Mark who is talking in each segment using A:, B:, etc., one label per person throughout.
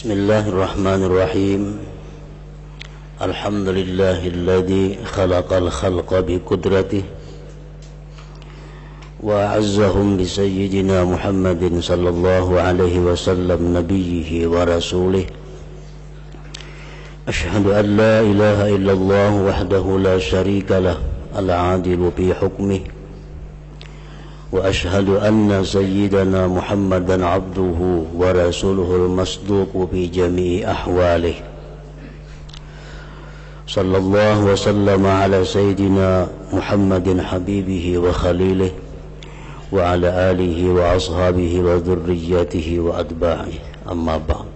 A: Bismillahirrahmanirrahim. Alhamdulillahilladzi khalaqal khalqa biqudratihi wa azzahum bi sayyidina Muhammadin sallallahu alaihi wasallam nabiyhi wa rasulih. Ashhadu an la ilaha illallah wahdahu la syarika lah al-'adilu fi hukmihi wa ashhadu anna sayyidana Muhammadan abduhu wa rasuluhul masduqu fi jami'i ahwalih. Sallallahu wa sallama ala sayyidina Muhammadin habibihi wa khalilih wa ala alihi wa ashabihi wa dhurriyyatihi wa atba'ihi. Amma ba'd.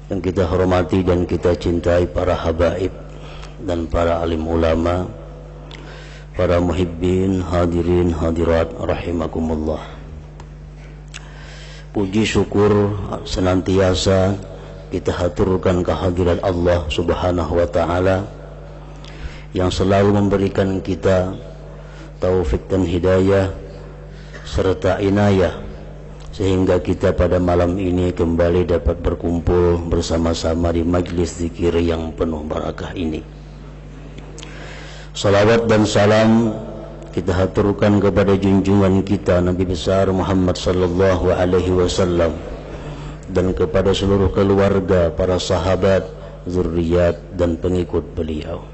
A: Yang kita hormati dan kita cintai para habaib dan para alim ulama, para muhibbin, hadirin, hadirat rahimakumullah. Puji syukur senantiasa kita haturkan kehadirat Allah Subhanahu wa taala yang selalu memberikan kita taufik dan hidayah serta inayah sehingga kita pada malam ini kembali dapat berkumpul bersama-sama di majlis zikir yang penuh barakah ini. Salawat dan salam kita haturkan kepada junjungan kita Nabi besar Muhammad sallallahu alaihi wasallam dan kepada seluruh keluarga, para sahabat, zuriat dan pengikut beliau.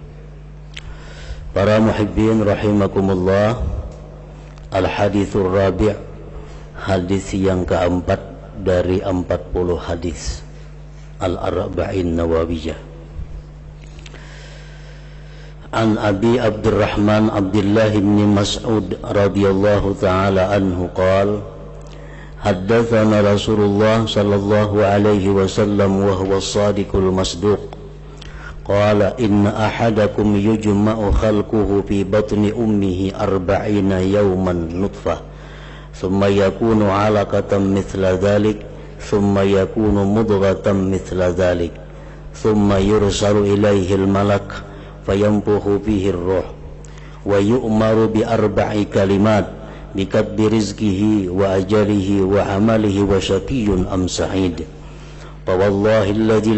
A: Para muhibbin rahimakumullah, al-hadithur rabi', hadis yang keempat dari 40 hadis al-arba'in nawawiyah. An Abi Abdurrahman Abdullah bin Mas'ud radhiyallahu ta'ala anhu qala haddatsana Rasulullah sallallahu alaihi wasallam wa huwa as-sadiqul masduq qala inna ahadakum yujma'u khalquhu fi batni ummihi 40 yawman nutfah thumma yakunu 'alaqatan mithla dhalik thumma yakunu mudghatan mithla dhalik thumma yursalu ilayhi al-malak fayampuhu fihi ar-ruh wa yu'maru bi arba'i kalimat bi kadbi rizqihi wa ajalihi wa amalihi wa syaqiyyun am sa'id. Fawallahi alladzi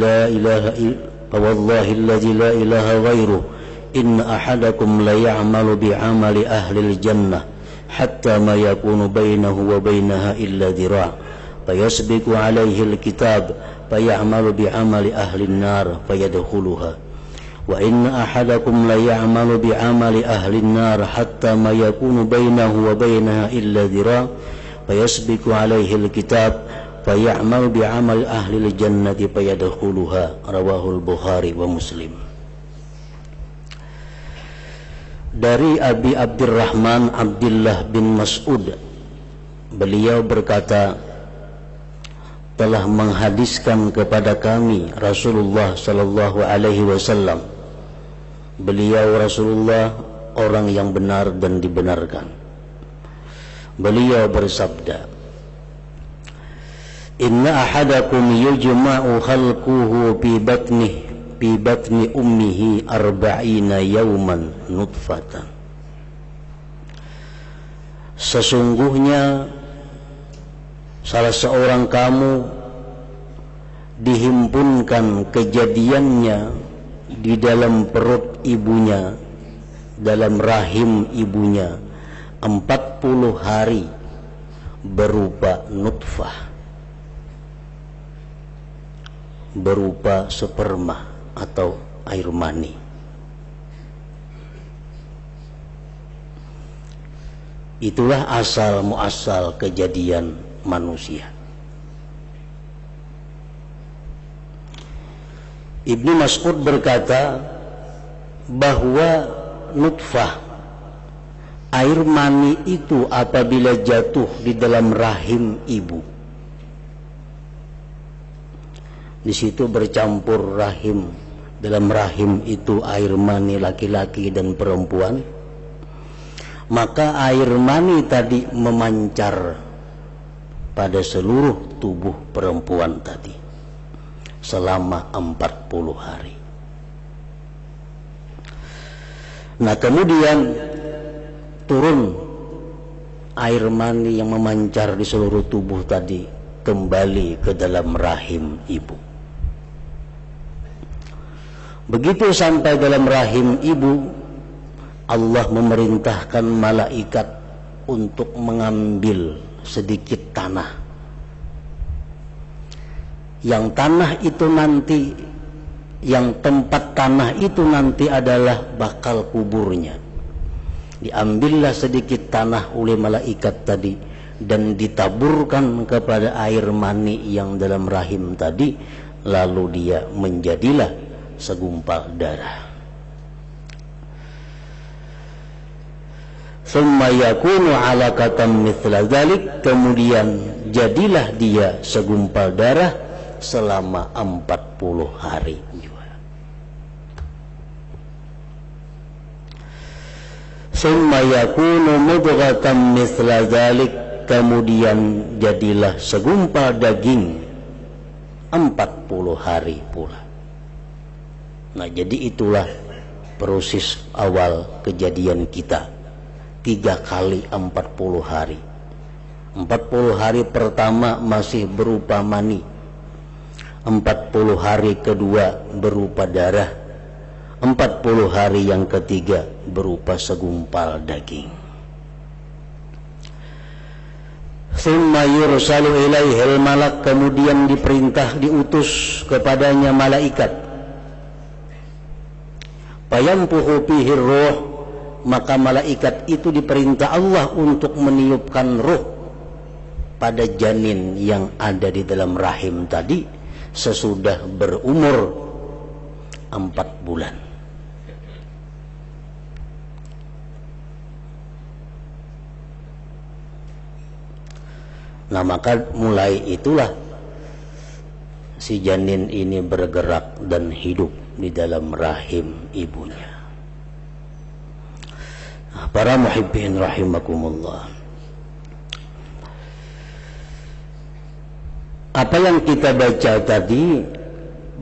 A: la ilaha ghairuh inna ahadakum la ya'malu bi 'amali ahli al-jannah hatta ma yakunu bainahu wa bainaha illa dhira' fayasbiqu 'alayhi al-kitab fay'amalu bi 'amali ahli an-nar fayadkhuluha wa inna ahadakum la ya'malu bi'amali ahli an-nar hatta ma yakunu bainahu wa bainaha illa dhira' fayasbiqu 'alayhi al-kitab fay'amalu bi'amali ahli al-jannati fayadkhuluha. Rawahul Bukhari wa Muslim. Dari Abi Abdurrahman Abdullah bin Mas'ud, beliau berkata, telah menghadiskan kepada kami Rasulullah sallallahu alaihi wasallam. Beliau Rasulullah orang yang benar dan dibenarkan. Beliau bersabda, inna ahadakum yujma'u khalquhu fi batni ummihi 40 yawman nutfatan. Sesungguhnya salah seorang kamu dihimpunkan kejadiannya di dalam perut ibunya, dalam rahim ibunya 40 hari berupa nutfah, berupa sperma atau air mani. Itulah asal muasal kejadian manusia. Ibnu Mas'ud berkata bahwa nutfah, air mani itu apabila jatuh di dalam rahim ibu, di situ bercampur rahim, dalam rahim itu air mani laki-laki dan perempuan, maka air mani tadi memancar pada seluruh tubuh perempuan tadi selama 40 hari. Nah, kemudian turun air mani yang memancar di seluruh tubuh tadi kembali ke dalam rahim ibu. Begitu sampai dalam rahim ibu, Allah memerintahkan malaikat untuk mengambil sedikit tanah. Yang tanah itu nanti, yang tempat tanah itu nanti adalah bakal kuburnya. Diambillah sedikit tanah oleh malaikat tadi dan ditaburkan kepada air mani yang dalam rahim tadi, lalu dia menjadilah segumpal darah. Summa yakunu alaqatan mithla dzalik, kemudian jadilah dia segumpal darah selama 40 hari juga. Summa yakunu mudghatan mithla dzalik, kemudian jadilah segumpal daging 40 hari pula. Nah, jadi itulah proses awal kejadian kita. 3 kali 40 hari. 40 hari pertama masih berupa mani. 40 hari kedua berupa darah. 40 hari yang ketiga berupa segumpal daging. Summa yursalu ilaihil malak, kemudian diutus kepadanya malaikat. Fayampuhu fihi ruh, maka malaikat itu diperintah Allah untuk meniupkan ruh pada janin yang ada di dalam rahim tadi sesudah berumur 4 bulan. Nah, maka mulai itulah si janin ini bergerak dan hidup di dalam rahim ibunya. Nah, para muhibbin rahimakumullah, apa yang kita baca tadi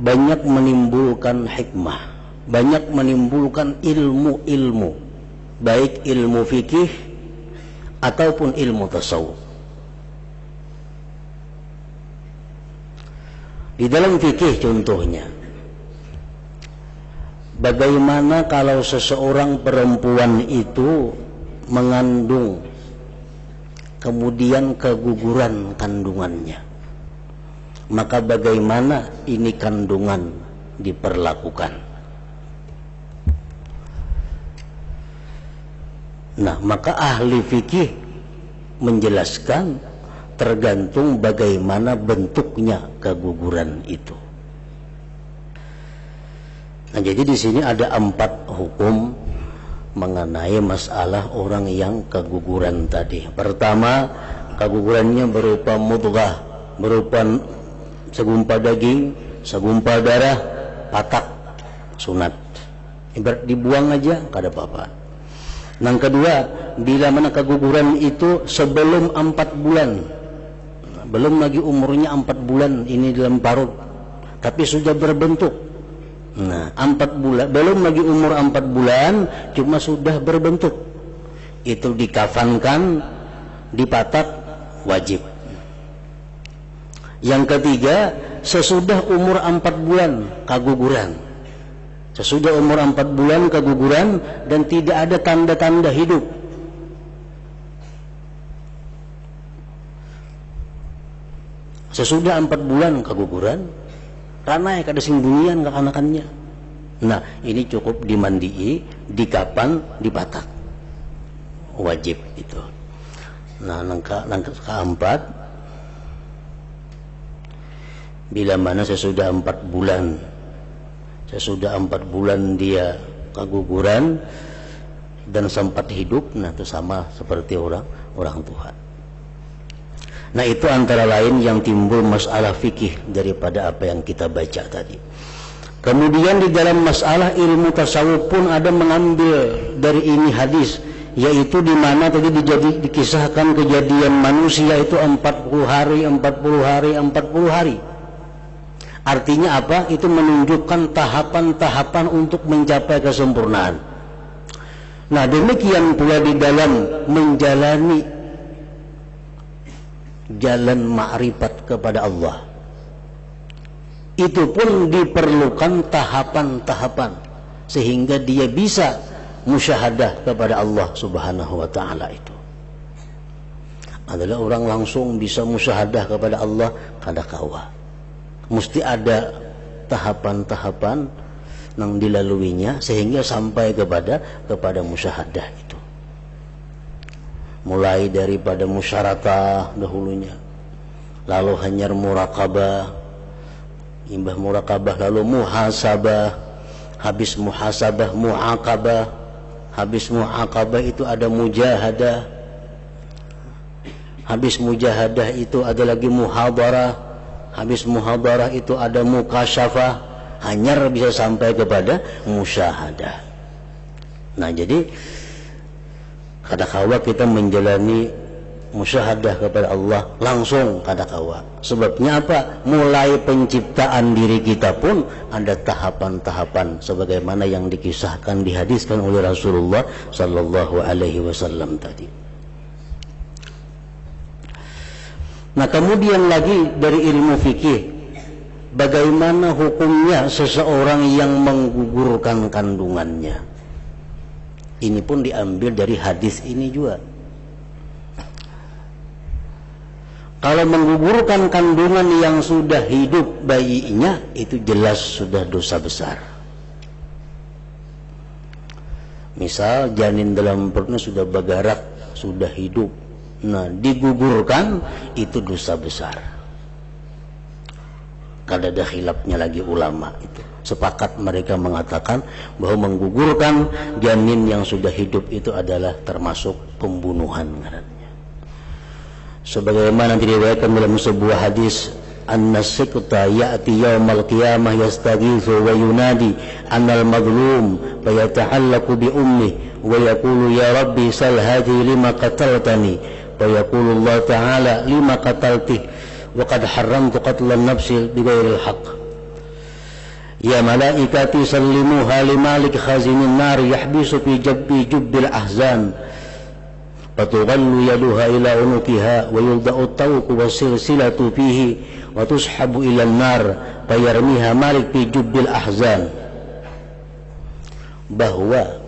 A: banyak menimbulkan hikmah, banyak menimbulkan ilmu-ilmu, baik ilmu fikih ataupun ilmu tasawuf. Di dalam fikih contohnya, bagaimana kalau seseorang perempuan itu mengandung, kemudian keguguran kandungannya, maka bagaimana ini kandungan diperlakukan? Nah, maka ahli fikih menjelaskan tergantung bagaimana bentuknya keguguran itu. Nah, jadi di sini ada 4 hukum mengenai masalah orang yang keguguran tadi. Pertama, kegugurannya berupa mudghah, berupa segumpal daging, segumpal darah, patak, sunat. Ibarat dibuang aja, gak ada apa-apa. Yang kedua, bila mana keguguran itu sebelum 4 bulan, belum lagi umurnya 4 bulan, ini dalam parut, tapi sudah berbentuk. Nah, 4 bulan, belum lagi umur 4 bulan, cuma sudah berbentuk. Itu dikafankan, dipatak, wajib. Yang ketiga, sesudah umur 4 bulan keguguran. Sesudah umur 4 bulan keguguran dan tidak ada tanda-tanda hidup. Sesudah 4 bulan keguguran, ranai kada sembunyian kekanakannya. Nah, ini cukup dimandii, dikapan, dipatak. Wajib itu. Nah, langkah keempat, bila mana sesudah 4 bulan, sesudah 4 bulan dia keguguran dan sempat hidup, nah itu sama seperti orang tua. Nah, itu antara lain yang timbul masalah fikih daripada apa yang kita baca tadi. Kemudian di dalam masalah ilmu tasawuf pun ada mengambil dari ini hadis, yaitu di mana tadi dikisahkan kejadian manusia itu 40 hari, 40 hari, 40 hari. Artinya apa? Itu menunjukkan tahapan-tahapan untuk mencapai kesempurnaan. Nah, demikian pula di dalam menjalani jalan ma'rifat kepada Allah. Itu pun diperlukan tahapan-tahapan sehingga dia bisa musyahadah kepada Allah Subhanahu wa taala. Itu adalah orang langsung bisa musyahadah kepada Allah kada kawa. Mesti ada tahapan-tahapan yang dilaluinya sehingga sampai kepada musyahadah itu. Mulai daripada musyaratah dahulunya, lalu hanyar muraqabah, imbah muraqabah lalu muhasabah, habis muhasabah muaqabah, habis muaqabah itu ada mujahadah, habis mujahadah itu ada lagi muhadarah, habis muhadarah itu ada mukasyafah, hanyar bisa sampai kepada musyahadah. Nah, jadi kadakawa kita menjalani musyahadah kepada Allah langsung kadakawa. Sebabnya apa? Mulai penciptaan diri kita pun ada tahapan-tahapan sebagaimana yang dikisahkan, dihadiskan oleh Rasulullah sallallahu alaihi wasallam tadi. Nah, kemudian lagi dari ilmu fikih, bagaimana hukumnya seseorang yang menggugurkan kandungannya. Ini pun diambil dari hadis ini juga. Kalau menggugurkan kandungan yang sudah hidup bayinya, itu jelas sudah dosa besar. Misal janin dalam perutnya sudah bagarak, sudah hidup, nah digugurkan, itu dosa besar. Kada ada khilafnya lagi ulama itu. Sepakat mereka mengatakan bahwa menggugurkan janin yang sudah hidup itu adalah termasuk pembunuhan ngarannya. Sebagaimana diriwayatkan dalam sebuah hadis, an-nasikta ya'ti yaumal qiyamah yastaghithu wa yunadi annal madlum fa yata'allaqu bi ummi wa yaqulu ya rabbi sal hadhi lima qataltani fa yaqulu Allah ta'ala lima qatalti wa qad haramtu qatlan nafsi bighairil haqq. Ya malaikati sallimuha li malik khazinin nar yahbisu fi jubbil ahzan fatughallu yaduha ila unukiha wa yulda'u tawqu wa silsilatu fihi wa tushabu ila nar fayarmiha malik fi jubbil ahzan. Bahwa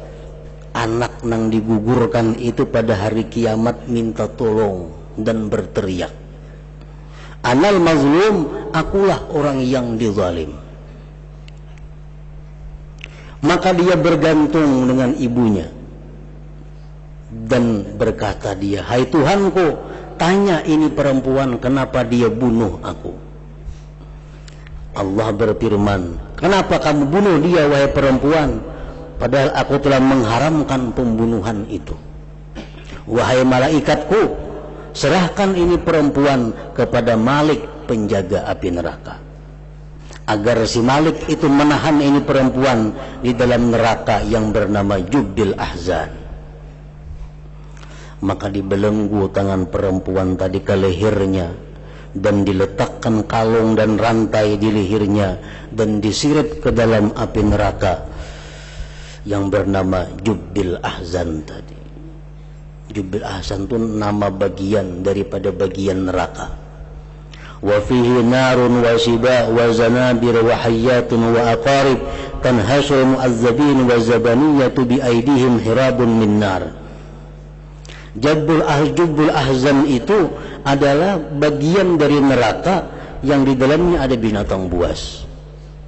A: anak nang digugurkan itu pada hari kiamat minta tolong dan berteriak, anal mazlum, akulah orang yang dizalim. Maka dia bergantung dengan ibunya dan berkata dia, hai Tuhanku, tanya ini perempuan kenapa dia bunuh aku. Allah berfirman, kenapa kamu bunuh dia wahai perempuan, padahal aku telah mengharamkan pembunuhan itu. Wahai malaikatku, serahkan ini perempuan kepada Malik penjaga api neraka, agar si Malik itu menahan ini perempuan di dalam neraka yang bernama Jubbil Ahzan. Maka dibelenggu tangan perempuan tadi ke lehernya dan diletakkan kalung dan rantai di lehernya dan disirit ke dalam api neraka yang bernama Jubbil Ahzan tadi. Jubbil Ahzan itu nama bagian daripada bagian neraka. Wa fihi narun wa siba wa zanabir wa hayyatun wa aqarib tanhasul mu'azzabin wa zabaniyatu bi aidihim hirabun min nar. Jubbil Ahzan itu adalah bagian dari neraka yang di dalamnya ada binatang buas,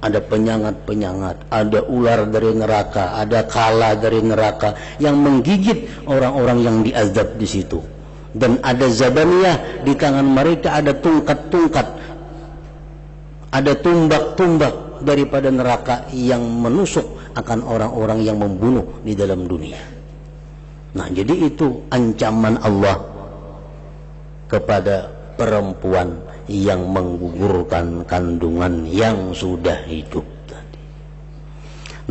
A: ada penyangat-penyangat, ada ular dari neraka, ada kala dari neraka yang menggigit orang-orang yang diazab di situ. Dan ada zabaniyah, di tangan mereka ada tungkat-tungkat, ada tumbak-tumbak daripada neraka yang menusuk akan orang-orang yang membunuh di dalam dunia. Nah, jadi itu ancaman Allah kepada perempuan yang menggugurkan kandungan yang sudah hidup tadi.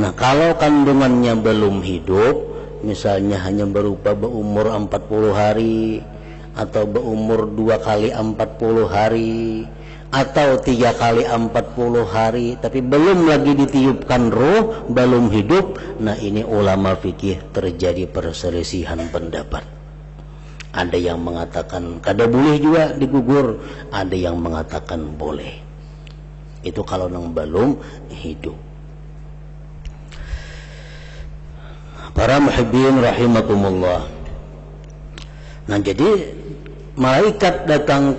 A: Nah, kalau kandungannya belum hidup, misalnya hanya berupa berumur 40 hari atau berumur 2 kali 40 hari atau 3 kali 40 hari tapi belum lagi ditiupkan roh, belum hidup, nah ini ulama fikih terjadi perselisihan pendapat. Ada yang mengatakan kada boleh juga digugur, ada yang mengatakan boleh. Itu kalau nang belum hidup. Para muhibbin rahimakumullah. Nah, jadi malaikat datang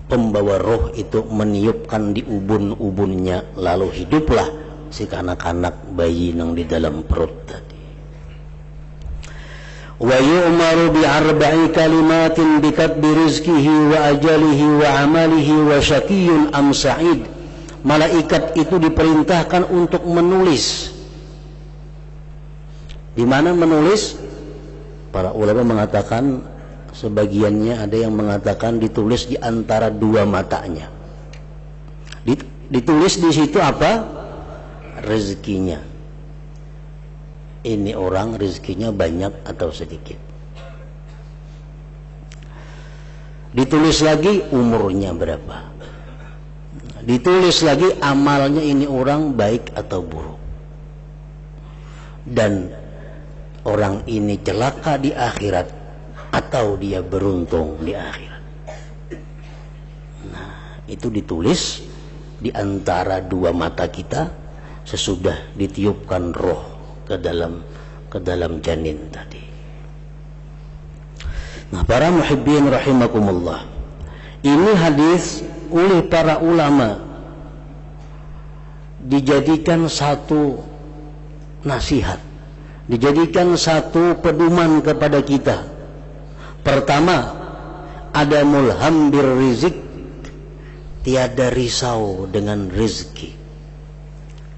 A: pembawa roh itu meniupkan di ubun-ubunnya, lalu hiduplah si kanak-kanak bayi yang di dalam perut tadi. Wa yu'maru bi arba'i kalimatin bi katbi rizqihi wa ajalihi wa amalihi wa syaqiyyun am sa'id. Malaikat itu diperintahkan untuk menulis. Di mana menulis? Para ulama mengatakan, sebagiannya ada yang mengatakan ditulis di antara dua matanya. Ditulis di situ apa? Rezekinya. Ini orang rezekinya banyak atau sedikit. Ditulis lagi umurnya berapa. Ditulis lagi amalnya, ini orang baik atau buruk. Dan orang ini celaka di akhirat atau dia beruntung di akhirat. Nah, itu ditulis di antara dua mata kita sesudah ditiupkan roh ke dalam janin tadi. Nah, para muhibbin rahimakumullah, ini hadis oleh para ulama dijadikan satu nasihat, dijadikan satu pedoman kepada kita. Pertama, ada mulham bir rizik, tiada risau dengan rezeki.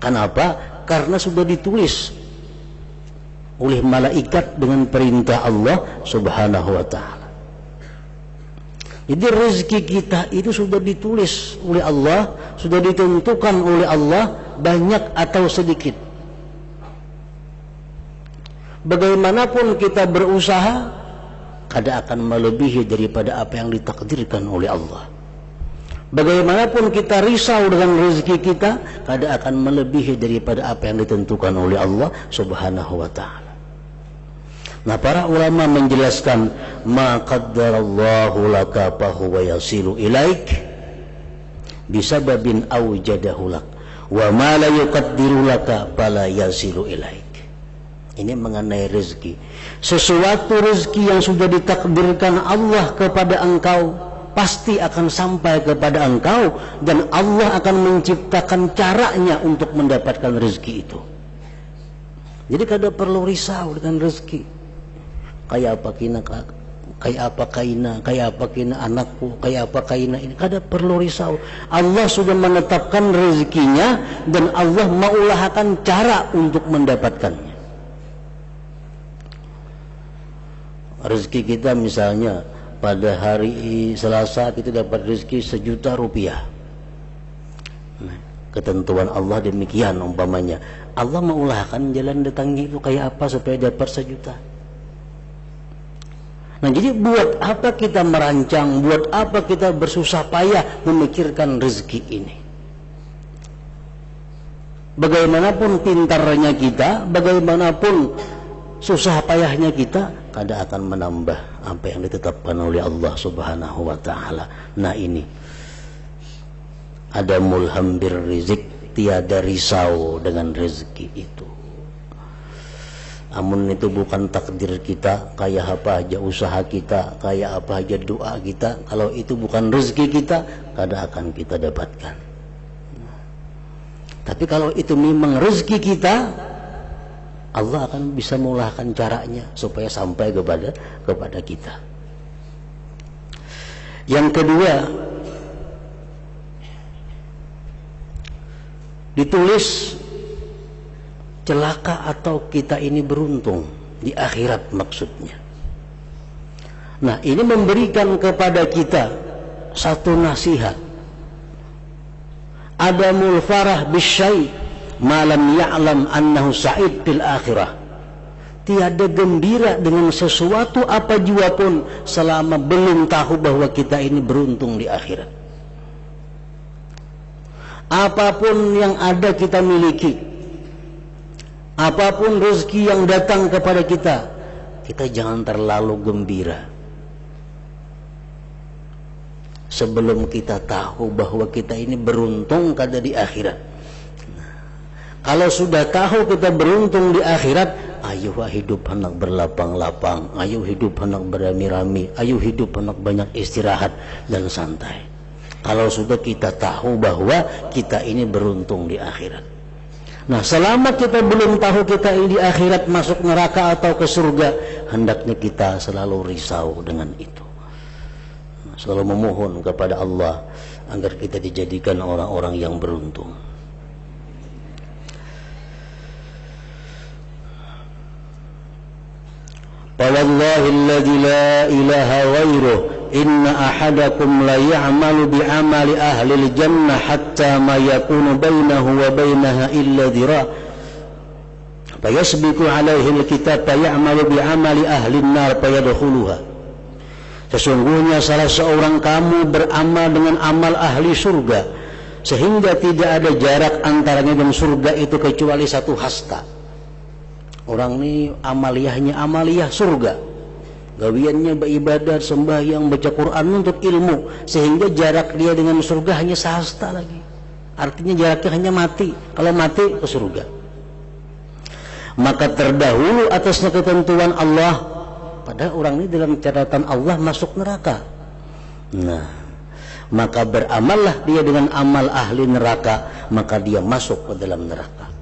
A: Kenapa? Karena sudah ditulis oleh malaikat dengan perintah Allah Subhanahu wa ta'ala. Jadi rezeki kita itu sudah ditulis oleh Allah, sudah ditentukan oleh Allah, banyak atau sedikit. Bagaimanapun kita berusaha, kada akan melebihi daripada apa yang ditakdirkan oleh Allah. Bagaimanapun kita risau dengan rezeki kita, kada akan melebihi daripada apa yang ditentukan oleh Allah Subhanahu wa ta'ala. Nah, para ulama menjelaskan, ma qaddarallahu laka fahuwa yasilu ilaik bisababin awjadahu lak wa ma la yuqaddiru laka fala yasilu ilaik. Ini mengenai rezeki. Sesuatu rezeki yang sudah ditakdirkan Allah kepada engkau pasti akan sampai kepada engkau, dan Allah akan menciptakan caranya untuk mendapatkan rezeki itu. Jadi kada perlu risau dengan rezeki. Kayak apa kina anakku, kayak apa kina ini, kada perlu risau. Allah sudah menetapkan rezekinya dan Allah mengulahkan cara untuk mendapatkannya. Rezeki kita misalnya pada hari Selasa kita dapat rezeki 1 juta rupiah. Nah, ketentuan Allah demikian umpamanya. Allah mengulahkan jalan datangnya itu kayak apa supaya dapat 1 juta. Nah, jadi buat apa kita merancang, buat apa kita bersusah payah memikirkan rezeki ini? Bagaimanapun pintarnya kita, bagaimanapun susah payahnya kita, kada akan menambah apa yang ditetapkan oleh Allah Subhanahu wa ta'ala. Nah, ini ada mulham bir rizik, tiada risau dengan rezeki itu. Amun itu bukan takdir kita, kayak apa aja usaha kita, kayak apa aja doa kita, kalau itu bukan rezeki kita, kada akan kita dapatkan. Tapi kalau itu memang rezeki kita, Allah akan bisa mengulahkan caranya supaya sampai kepada kita. Yang kedua, ditulis celaka atau kita ini beruntung di akhirat maksudnya. Nah, ini memberikan kepada kita satu nasihat. Adamul farah bisyai' ma lam ya'lam annahu sa'id fil akhirah. Tiada gembira dengan sesuatu apa jua pun selama belum tahu bahwa kita ini beruntung di akhirat. Apapun yang ada kita miliki, apapun rezeki yang datang kepada kita, kita jangan terlalu gembira sebelum kita tahu bahwa kita ini beruntung kada di akhirat. Kalau sudah tahu kita beruntung di akhirat, ayo hidup hendak berlapang-lapang, ayo hidup hendak berami-rami, ayo hidup hendak banyak istirahat dan santai. Kalau sudah kita tahu bahwa kita ini beruntung di akhirat. Nah, selama kita belum tahu kita ini di akhirat masuk neraka atau ke surga, hendaknya kita selalu risau dengan itu. Selalu memohon kepada Allah agar kita dijadikan orang-orang yang beruntung. Wallahi alladzi la ilaha ghairuh inna ahadakum la ya'malu bi'amali ahli al-jannah hatta ma yakunu bainahu wa bainaha illa dhira' fayasbiqu alaihi al-kitab fay'amalu bi'amali ahli an-nar fayadkhuluha. Sesungguhnya salah seorang kamu beramal dengan amal ahli surga sehingga tidak ada jarak antaranya dan surga itu kecuali satu hasta. Orang ini amaliyahnya amaliyah surga, gawiannya beribadah, sembahyang, baca Quran untuk ilmu, sehingga jarak dia dengan surga hanya sehasta lagi. Artinya jaraknya hanya mati. Kalau mati ke surga. Maka terdahulu atasnya ketentuan Allah, pada orang ini dalam catatan Allah masuk neraka. Nah, maka beramallah dia dengan amal ahli neraka, maka dia masuk ke dalam neraka.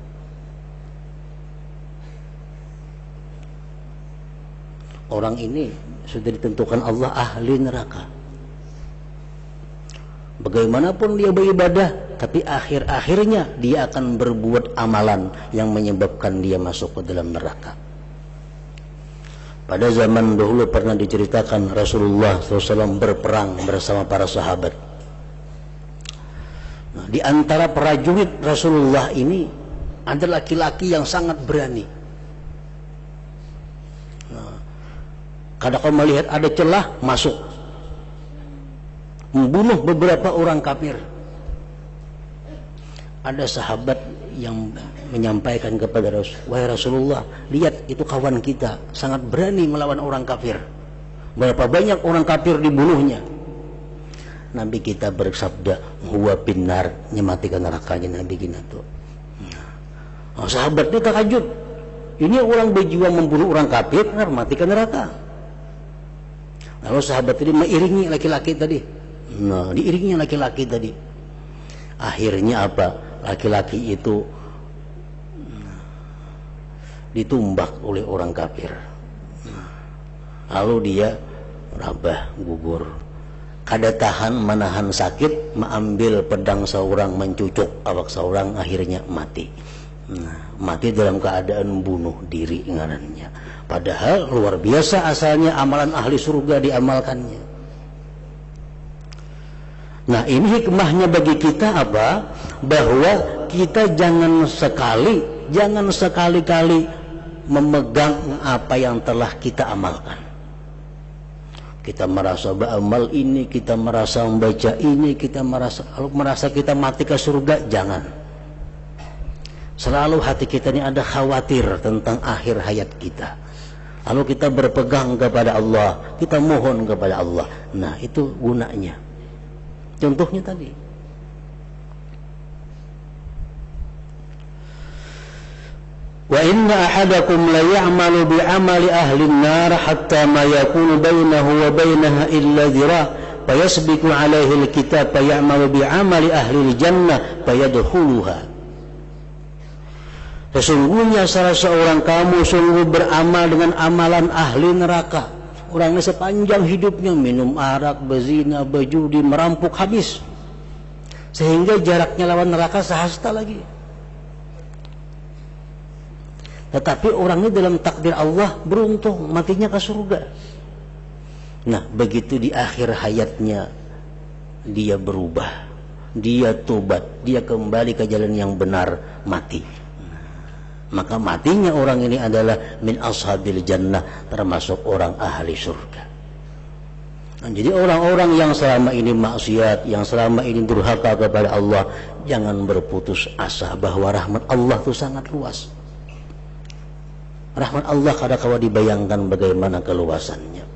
A: Orang ini sudah ditentukan Allah ahli neraka. Bagaimanapun dia beribadah, tapi akhir-akhirnya dia akan berbuat amalan yang menyebabkan dia masuk ke dalam neraka. Pada zaman dahulu pernah diceritakan Rasulullah SAW berperang bersama para sahabat. Nah, di antara prajurit Rasulullah ini ada laki-laki yang sangat berani. Kadang kau melihat ada celah, masuk, membunuh beberapa orang kafir. Ada sahabat yang menyampaikan kepada Rasul, wahai Rasulullah, lihat itu kawan kita sangat berani melawan orang kafir. Berapa banyak orang kafir dibunuhnya. Nabi kita bersabda, huwa binnar, nyematikan nerakanya Nabi kita tuh. Nah, sahabatnya takjub, ini orang berjuang membunuh orang kafir, matikan neraka. Lalu sahabat tadi mengiringi laki-laki tadi. Nah, diiringinya laki-laki tadi. Akhirnya apa? Laki-laki itu ditumbak oleh orang kafir. Lalu dia rabah, gugur. Kada tahan menahan sakit, mengambil pedang seorang, mencucuk awak seorang, akhirnya mati. Nah, mati dalam keadaan bunuh diri ngarannya. Padahal luar biasa asalnya amalan ahli surga diamalkannya. Nah, ini hikmahnya bagi kita apa? Bahwa kita jangan sekali-kali memegang apa yang telah kita amalkan. Kita merasa beramal ini, kita merasa membaca ini, kita merasa kita mati ke surga, jangan. Selalu hati kita ini ada khawatir tentang akhir hayat kita. Lalu kita berpegang kepada Allah, kita mohon kepada Allah. Nah, itu gunanya. Contohnya tadi. Wa inna ahadakum la ya'malu bi'amali ahli an-nar hatta ma yakunu bainahu wa bainaha illa dhira' fayasbiqu 'alaihi al-kitab fay'amalu bi'amali ahli al-jannah fayadkhuluha. Sesungguhnya salah seorang kamu sungguh beramal dengan amalan ahli neraka. Orangnya sepanjang hidupnya minum arak, berzina, berjudi, merampok habis. Sehingga jaraknya lawan neraka sehasta lagi. Tetapi orang ini dalam takdir Allah beruntung, matinya ke surga. Nah, begitu di akhir hayatnya dia berubah, dia tobat, dia kembali ke jalan yang benar, mati. Maka matinya orang ini adalah min ashabil jannah, termasuk orang ahli surga. Nah, jadi orang-orang yang selama ini maksiat, yang selama ini durhaka kepada Allah, jangan berputus asa bahwa rahmat Allah itu sangat luas. rahmat Allah kada kawa dibayangkan bagaimana keluasannya.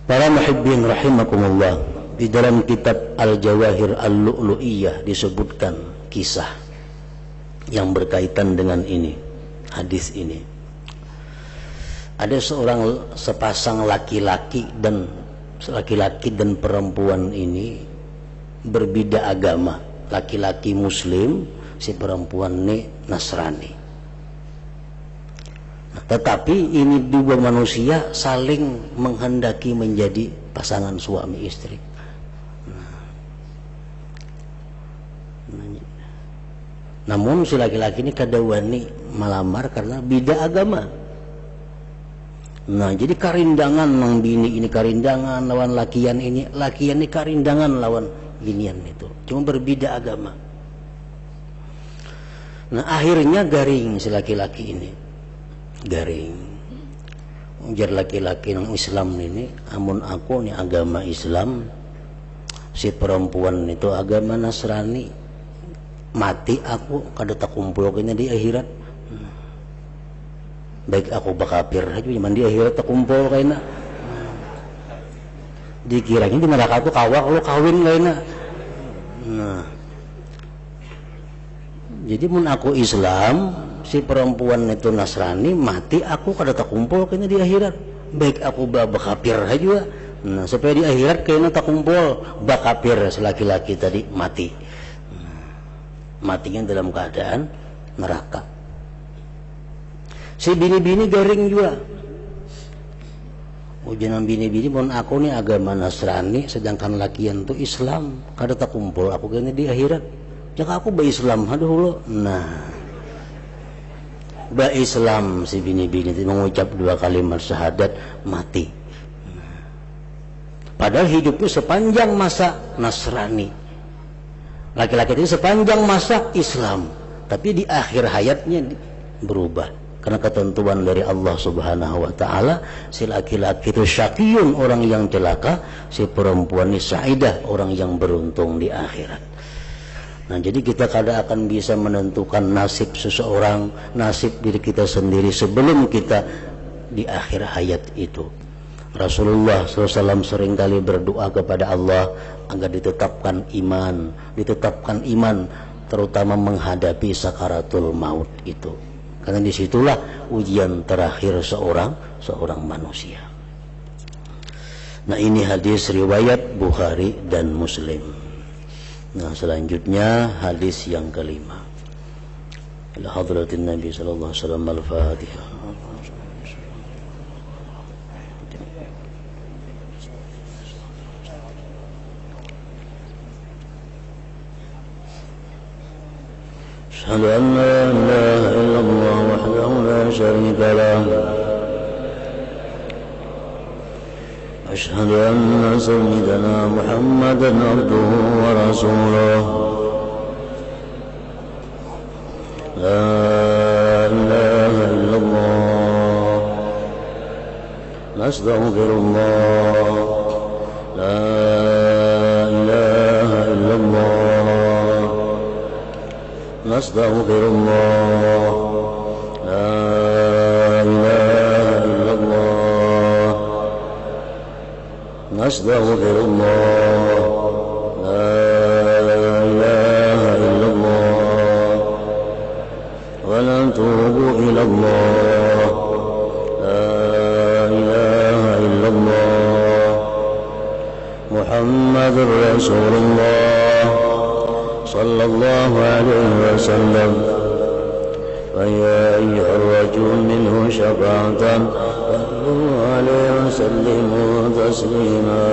A: Para muhibbin rahimakumullah, di dalam kitab Al-Jawahir Al-Lu'lu'iyah disebutkan kisah yang berkaitan dengan ini, hadis ini. Ada sepasang laki-laki dan perempuan ini berbeda agama. Laki-laki Muslim, si perempuan ini Nasrani. Nah, tetapi ini dua manusia saling menghendaki menjadi pasangan suami istri. Namun si laki-laki ini kada wani melamar karena beda agama. Nah, jadi karindangan nang bini ini karindangan lawan lakian ini karindangan lawan binian itu. Cuma berbeda agama. Nah, akhirnya garing si laki-laki ini. Garing. Ujar laki-laki nang Islam ini, amun aku ni agama Islam, si perempuan itu agama Nasrani. Mati aku kada tak kumpul kena di akhirat. Baik aku bakapir aja cuman di akhirat tak kumpul kena. Dikiranya di neraka tuh kawak lu kawin kena. Nah. Jadi mun aku Islam, si perempuan itu Nasrani, mati aku kada tak kumpul kena di akhirat. Baik aku bakapir aja. Nah, supaya di akhirat kena tak kumpul bakapir si laki-laki tadi mati. Matinya dalam keadaan neraka. Si bini-bini garing juga. Ujian bini-bini pun aku nih agama Nasrani, sedangkan lakian tuh Islam. Kada tak kumpul aku kayaknya di akhirat. Jika aku Islam, aduh lo. Nah, Islam si bini-bini itu mengucap 2 kalimat syahadat mati. Padahal hidupnya sepanjang masa Nasrani. Laki-laki itu sepanjang masa Islam, tapi di akhir hayatnya berubah karena ketentuan dari Allah Subhanahu wa taala. Si laki-laki itu syaqiyun, orang yang celaka, si perempuan ini sa'idah, orang yang beruntung di akhirat. Nah, jadi kita kada akan bisa menentukan nasib seseorang, nasib diri kita sendiri sebelum kita di akhir hayat itu. Rasulullah SAW seringkali berdoa kepada Allah agar ditetapkan iman, terutama menghadapi sakaratul maut itu. Karena disitulah ujian terakhir seorang manusia. Nah, ini hadis riwayat Bukhari dan Muslim. Nah, selanjutnya hadis yang kelima. Ila hadratin Nabi sallallahu alaihi wasallam al-Fatihah. أشهد أن لا إله إلا الله وحده لا شريك له أشهد أن سيدنا محمدا عبده ورسوله لا إله إلا الله نستغفر الله لا إله إلا الله نستغفر الله لا إله إلا الله نستغفر الله لا إله إلا الله ونتوب إلى الله لا إله إلا الله محمد رسول الله صلى الله عليه وسلم فيا أيها الرجل منه شفاعة صلوا عليه وسلموا تسليما